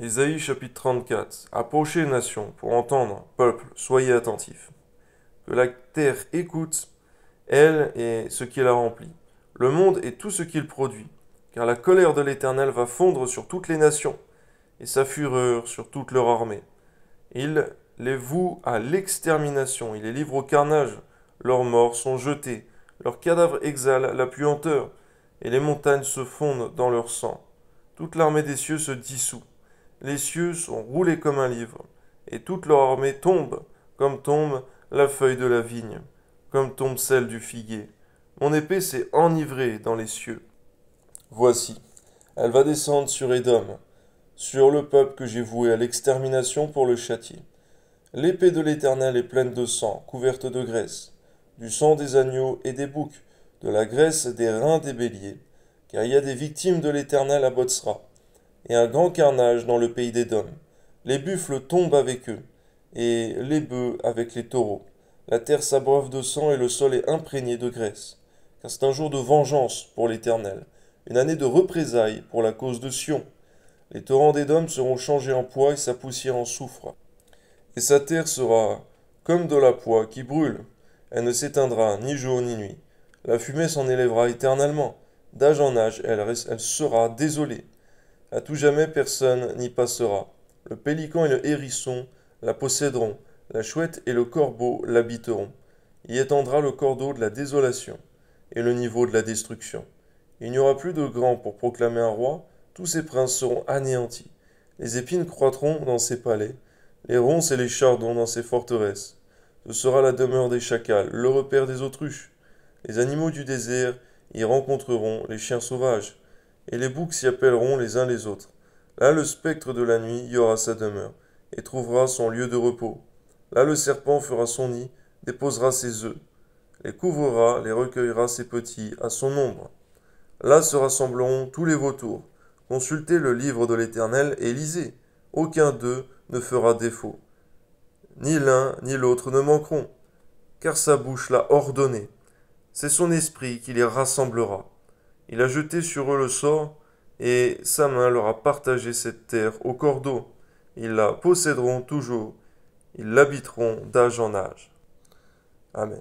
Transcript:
Ésaïe chapitre 34. Approchez, nations, pour entendre, peuple, soyez attentifs. Que la terre écoute, elle et ce qui la remplit, le monde et tout ce qu'il produit, car la colère de l'Éternel va fondre sur toutes les nations, et sa fureur sur toute leur armée. Il les voue à l'extermination, il les livre au carnage, leurs morts sont jetés, leurs cadavres exhalent la puanteur, et les montagnes se fondent dans leur sang. Toute l'armée des cieux se dissout. Les cieux sont roulés comme un livre, et toute leur armée tombe, comme tombe la feuille de la vigne, comme tombe celle du figuier. Mon épée s'est enivrée dans les cieux. Voici, elle va descendre sur Édom, sur le peuple que j'ai voué à l'extermination pour le châtier. L'épée de l'Éternel est pleine de sang, couverte de graisse, du sang des agneaux et des boucs, de la graisse des reins des béliers, car il y a des victimes de l'Éternel à Botsra, et un grand carnage dans le pays d'Édom. Les buffles tombent avec eux, et les bœufs avec les taureaux. La terre s'abreuve de sang et le sol est imprégné de graisse. Car c'est un jour de vengeance pour l'Éternel, une année de représailles pour la cause de Sion. Les torrents d'Édom seront changés en poix et sa poussière en soufre. Et sa terre sera comme de la poix qui brûle. Elle ne s'éteindra ni jour ni nuit. La fumée s'en élèvera éternellement. D'âge en âge, elle sera désolée. À tout jamais, personne n'y passera. Le pélican et le hérisson la posséderont. La chouette et le corbeau l'habiteront. Il étendra le cordeau de la désolation et le niveau de la destruction. Il n'y aura plus de grand pour proclamer un roi. Tous ses princes seront anéantis. Les épines croîtront dans ses palais, les ronces et les chardons dans ses forteresses. Ce sera la demeure des chacals, le repère des autruches. Les animaux du désert y rencontreront les chiens sauvages, et les boucs s'y appelleront les uns les autres. Là le spectre de la nuit y aura sa demeure, et trouvera son lieu de repos. Là le serpent fera son nid, déposera ses œufs, les couvrera, les recueillera ses petits à son ombre. Là se rassembleront tous les vautours. Consultez le livre de l'Éternel et lisez. Aucun d'eux ne fera défaut. Ni l'un ni l'autre ne manqueront, car sa bouche l'a ordonné. C'est son esprit qui les rassemblera. Il a jeté sur eux le sort, et sa main leur a partagé cette terre au cordeau. Ils la posséderont toujours, ils l'habiteront d'âge en âge. Amen.